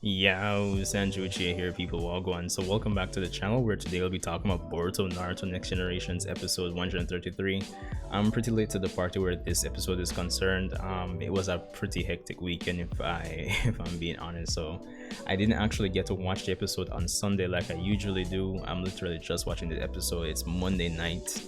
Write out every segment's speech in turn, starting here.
Yo, Uchiha here, people. Wagwan. So welcome back to the channel, where today we'll be talking about Boruto Naruto Next Generations episode 133. I'm pretty late to the party where this episode is concerned. It was a pretty hectic weekend, if I'm being honest. So I didn't actually get to watch the episode on Sunday like I usually do. I'm literally just watching the episode. It's Monday night,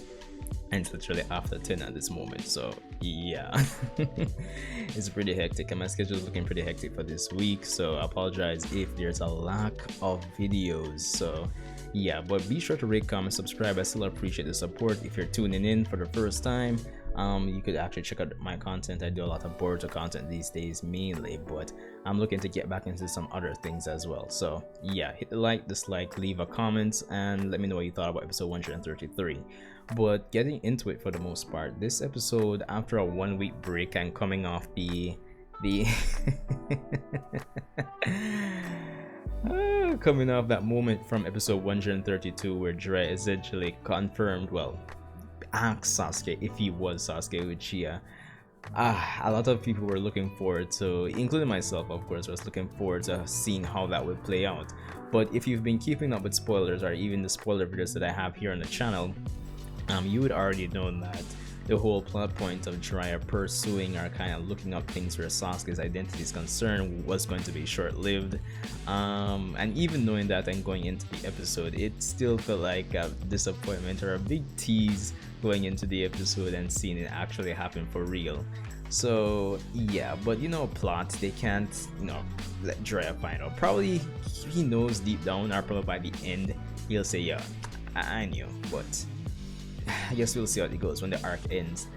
and it's literally after 10 at this moment. So yeah, it's pretty hectic, and my schedule is looking pretty hectic for this week, so I apologize if there's a lack of videos. So yeah, but be sure to rate, comment, subscribe. I still appreciate the support. If you're tuning in for the first time, you could actually check out my content. I do a lot of Boruto content these days mainly, but I'm looking to get back into some other things as well. So yeah, hit the like, dislike, leave a comment, and let me know what you thought about episode 133. But getting into it, for the most part, this episode, after a 1 week break and coming off the coming off that moment from episode 132 where Jiraiya essentially confirmed, well, asked Sasuke if he was Sasuke Uchiha. A lot of people were looking forward to, including myself of course, was looking forward to seeing how that would play out. But if you've been keeping up with spoilers, or even the spoiler videos that I have here on the channel, you would already know that the whole plot point of Jiraiya pursuing or kind of looking up things where Sasuke's identity is concerned was going to be short-lived. And even knowing that and going into the episode, it still felt like a disappointment or a big tease going into the episode and seeing it actually happen for real. So yeah, but plots, they can't, let Jiraiya find out. Probably he knows deep down, or probably by the end he'll say, yeah, I knew, but I guess we'll see how it goes when the arc ends.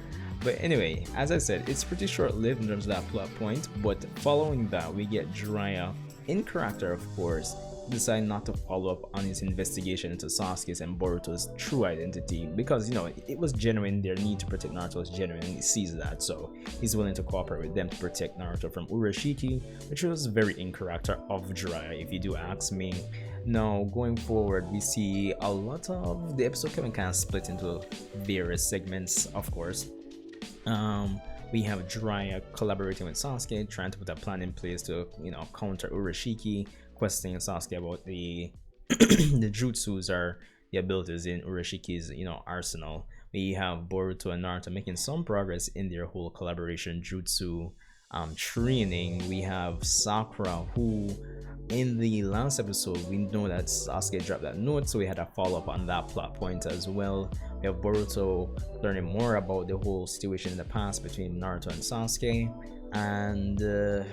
But anyway, as I said, it's pretty short-lived in terms of that plot point, but following that, we get Jiraiya, in character of course, decide not to follow up on his investigation into Sasuke's and Boruto's true identity, because it was genuine. Their need to protect Naruto is genuine, and he sees that, so he's willing to cooperate with them to protect Naruto from Urashiki, which was very in character of Jiraiya, if you do ask me. Now, going forward, we see a lot of the episode kind of split into various segments, of course. We have Jiraiya collaborating with Sasuke, trying to put a plan in place to, counter Urashiki, questioning Sasuke about the the jutsus or the abilities in Urashiki's, arsenal. We have Boruto and Naruto making some progress in their whole collaboration jutsu training. We have Sakura, who in the last episode we know that Sasuke dropped that note, so we had a follow-up on that plot point as well. We have Boruto learning more about the whole situation in the past between Naruto and Sasuke, and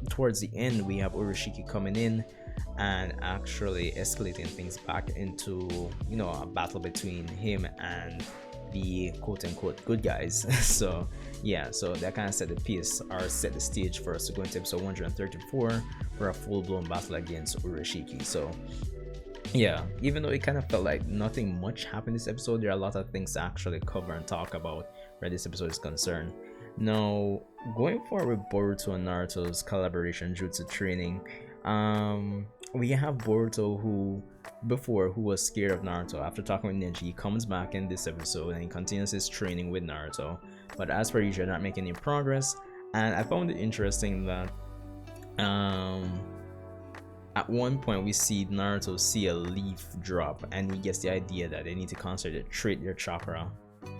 towards the end we have Urashiki coming in and actually escalating things back into a battle between him and the quote-unquote good guys. So yeah, so that kind of set the pace, or set the stage for us to go into episode 134 for a full-blown battle against Urashiki. So yeah, even though it kind of felt like nothing much happened this episode, there are a lot of things to actually cover and talk about where this episode is concerned. Now, going forward with Boruto and Naruto's collaboration jutsu training, we have Boruto, who was scared of Naruto. After talking with Neji, he comes back in this episode and he continues his training with Naruto, but as per usual, not making any progress. And I found it interesting that at one point we see Naruto see a leaf drop, and he gets the idea that they need to concentrate their chakra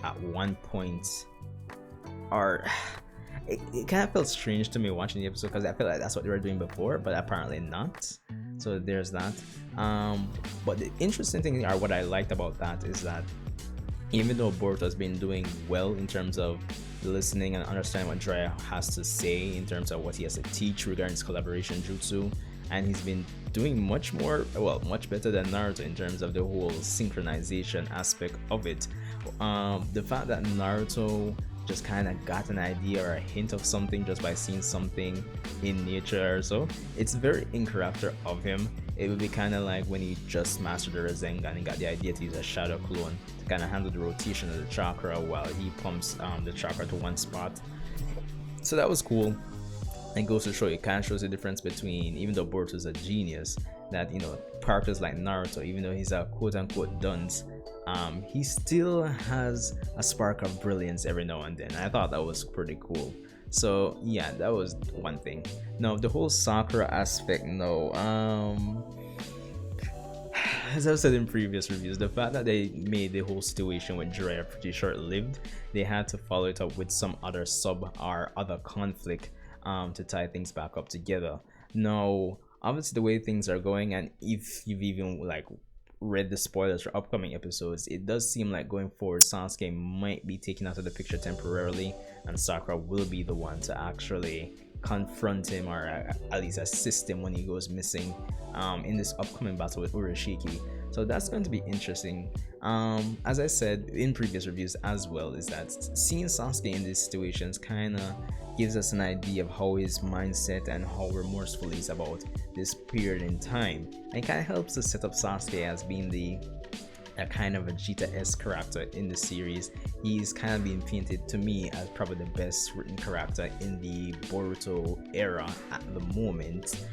at one point. Or it kind of felt strange to me watching the episode, because I felt like that's what they were doing before, but apparently not. So there's that. But the interesting thing, or what I liked about that, is that even though Boruto has been doing well in terms of listening and understanding what Jiraiya has to say in terms of what he has to teach regarding his collaboration jutsu, and he's been doing much better than Naruto in terms of the whole synchronization aspect of it. The fact that Naruto just kind of got an idea or a hint of something just by seeing something in nature or so, it's very in character of him. It would be kind of like when he just mastered the Rasengan and got the idea to use a shadow clone to kind of handle the rotation of the chakra while he pumps the chakra to one spot. So that was cool. And goes to show, it kind of shows the difference between, even though Boruto is a genius, that characters like Naruto, even though he's a quote-unquote dunce, he still has a spark of brilliance every now and then. I thought that was pretty cool. So yeah, that was one thing. Now the whole Sakura aspect, no. As I've said in previous reviews, the fact that they made the whole situation with Jiraiya pretty short-lived, they had to follow it up with some other sub or other conflict to tie things back up together. Now, obviously, the way things are going, and if you've even like read the spoilers for upcoming episodes, it does seem like going forward, Sasuke might be taken out of the picture temporarily, and Sakura will be the one to actually confront him or at least assist him when he goes missing in this upcoming battle with Urashiki. So that's going to be interesting. As I said in previous reviews as well, is that seeing Sasuke in these situations kind of gives us an idea of how his mindset and how remorseful he's about this period in time, and kind of helps to set up Sasuke as being a kind of a Vegeta-esque character in the series. He's kind of being painted to me as probably the best written character in the Boruto era at the moment.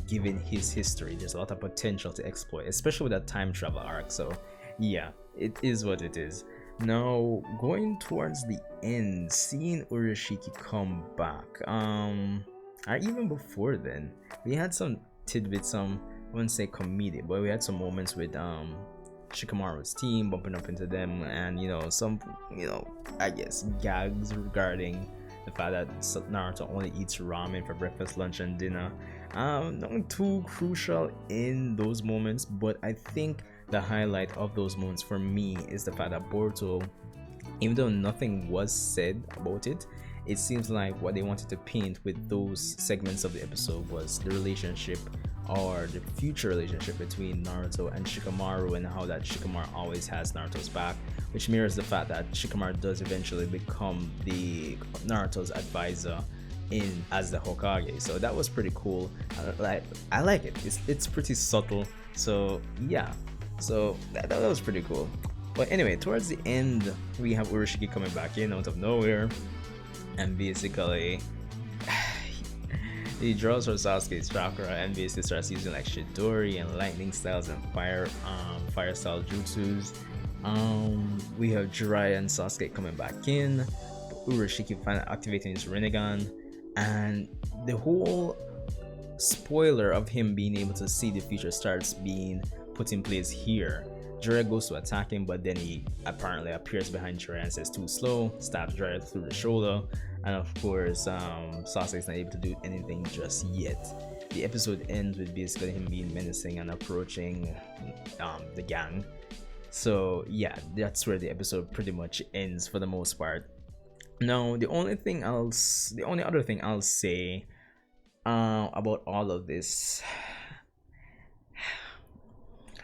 Given his history, there's a lot of potential to exploit, especially with that time travel arc. So yeah, it is what it is. Now, going towards the end, seeing Urashiki come back, or even before then, we had some tidbits, I wouldn't say comedic, but we had some moments with Shikamaru's team bumping up into them, and some I guess gags regarding the fact that Naruto only eats ramen for breakfast, lunch, and dinner. Nothing too crucial in those moments, but I think the highlight of those moments for me is the fact that Boruto, even though nothing was said about it, it seems like what they wanted to paint with those segments of the episode was the relationship or the future relationship between Naruto and Shikamaru, and how that Shikamaru always has Naruto's back, which mirrors the fact that Shikamaru does eventually become the Naruto's advisor as the Hokage. So that was pretty cool. I like it. It's pretty subtle. So yeah, so that was pretty cool. But anyway, towards the end, we have Urashiki coming back in out of nowhere, and basically he draws from Sasuke's chakra and basically starts using like Shidori and lightning styles and fire style jutsus. We have Jiraiya and Sasuke coming back in, Urashiki finally activating his Rinnegan, and the whole spoiler of him being able to see the future starts being put in place here. Jiraiya goes to attack him, but then he apparently appears behind Jiraiya and says too slow, stabs Jiraiya through the shoulder, and of course Sasuke is not able to do anything just yet. The episode ends with basically him being menacing and approaching the gang. So yeah, that's where the episode pretty much ends for the most part. Now the only other thing I'll say about all of this,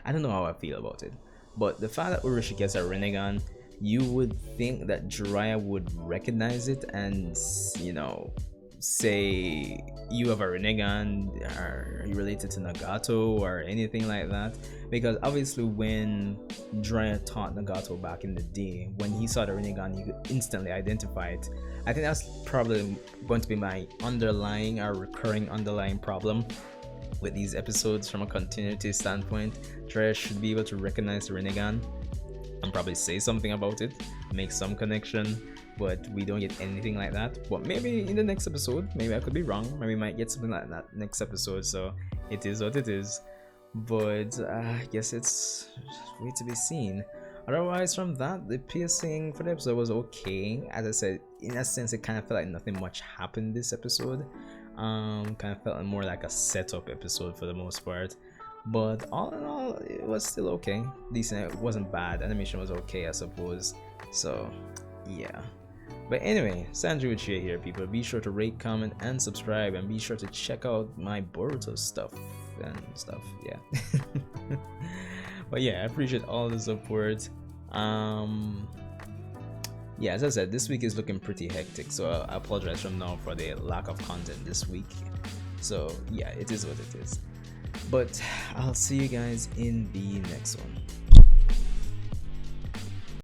I don't know how I feel about it, but the fact that Urashiki gets a Rinnegan, you would think that Jiraiya would recognize it and say you have a Rinnegan, are you related to Nagato or anything like that, because obviously when Jiraiya taught Nagato back in the day, when he saw the Rinnegan, he could instantly identify it. I think that's probably going to be my recurring underlying problem with these episodes from a continuity standpoint. Jiraiya should be able to recognize the Rinnegan and probably say something about it, make some connection, but we don't get anything like that. But maybe in the next episode, maybe I could be wrong, maybe we might get something like that next episode. So it is what it is, but I guess it's wait to be seen. Otherwise, from that, the pacing for the episode was okay. As I said, in a sense, it kind of felt like nothing much happened this episode. Kind of felt more like a setup episode for the most part, but all in all, it was still okay, decent. It wasn't bad. Animation was okay, I suppose. So yeah, but anyway, Sanju Uchiha here, people. Be sure to rate, comment, and subscribe, and be sure to check out my Boruto stuff and stuff. Yeah. But yeah, I appreciate all the support. Yeah, as I said, this week is looking pretty hectic, so I apologize from now for the lack of content this week. So yeah, it is what it is. But I'll see you guys in the next one.